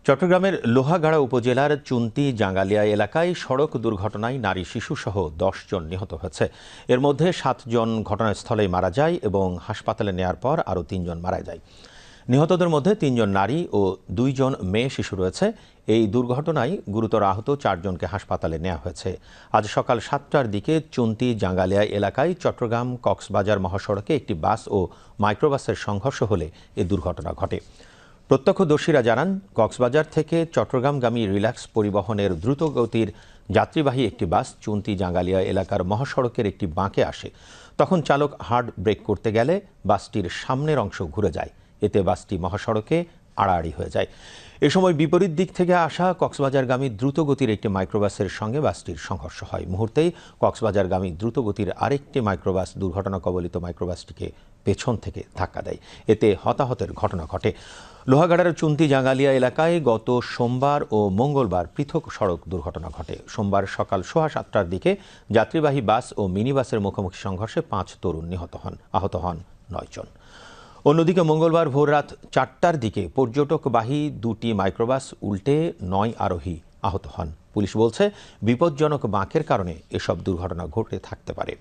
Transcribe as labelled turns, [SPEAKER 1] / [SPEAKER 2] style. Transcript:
[SPEAKER 1] চট্টগ্রামের লোহাগাড়া উপজেলার চুন্তি জাঙ্গালিয়া এলাকায় সড়ক দুর্ঘটনায় নারী শিশুসহ ১০ জন নিহত হয়েছে। এর মধ্যে ৭ জন ঘটনাস্থলেই মারা যায় এবং হাসপাতালে নেয়ার পর আরও ৩ জন মারা যায়। নিহতদের মধ্যে ৩ জন নারী ও ২ জন মেয়ে শিশু রয়েছে। এই দুর্ঘটনায় গুরুতর আহত ৪ জনকে হাসপাতালে নেওয়া হয়েছে। আজ সকাল ৭টার দিকে চুন্তি জাঙ্গালিয়া এলাকায় চট্টগ্রাম কক্সবাজার মহাসড়কে একটি বাস ও মাইক্রোবাসের সংঘর্ষ হলে এ দুর্ঘটনা ঘটে। প্রত্যক্ষদর্শীরা জানান, কক্সবাজার থেকে চট্টগ্রামগামী রিল্যাক্স পরিবহনের দ্রুতগতির যাত্রীবাহী একটি বাস চুন্তি জাঙ্গালিয়া এলাকার মহাসড়কের একটি বাঁকে আসে। তখন চালক হার্ড ব্রেক করতে গেলে বাসটির সামনের অংশ ঘুরে যায়। এতে বাসটি মহাসড়কে আড়াআড়ি হয়ে যায়। এ সময় বিপরীত দিক থেকে আসা কক্সবাজারগামী দ্রুতগতির একটি মাইক্রোবাসের সঙ্গে বাসটির সংঘর্ষ হয়। মুহূর্তেই কক্সবাজারগামী দ্রুতগতির আরেকটি মাইক্রোবাস দুর্ঘটনা কবলিত মাইক্রোবাসটিকে পেছন থেকে ধাক্কা দেয়। এতে হতাহতের ঘটনা ঘটে। লোহাগাড়ার চুন্তি জাঙ্গালিয়া এলাকায় গত সোমবার ও মঙ্গলবার পৃথক সড়ক দুর্ঘটনা ঘটে। সোমবার সকাল ৭:15টার দিকে যাত্রীবাহী বাস ও মিনি বাসের মুখোমুখি সংঘর্ষে ৫ তরুণ আহত হন ৯ জন। অন্যদিকে মঙ্গলবার ভোররাত ৪টার দিকে পর্যটকবাহী ২টি মাইক্রোবাস উল্টে ৯ আরোহী আহত হন। পুলিশ বলছে, বিপজ্জনক বাঁকের কারণে এসব দুর্ঘটনা ঘটে থাকতে পারে।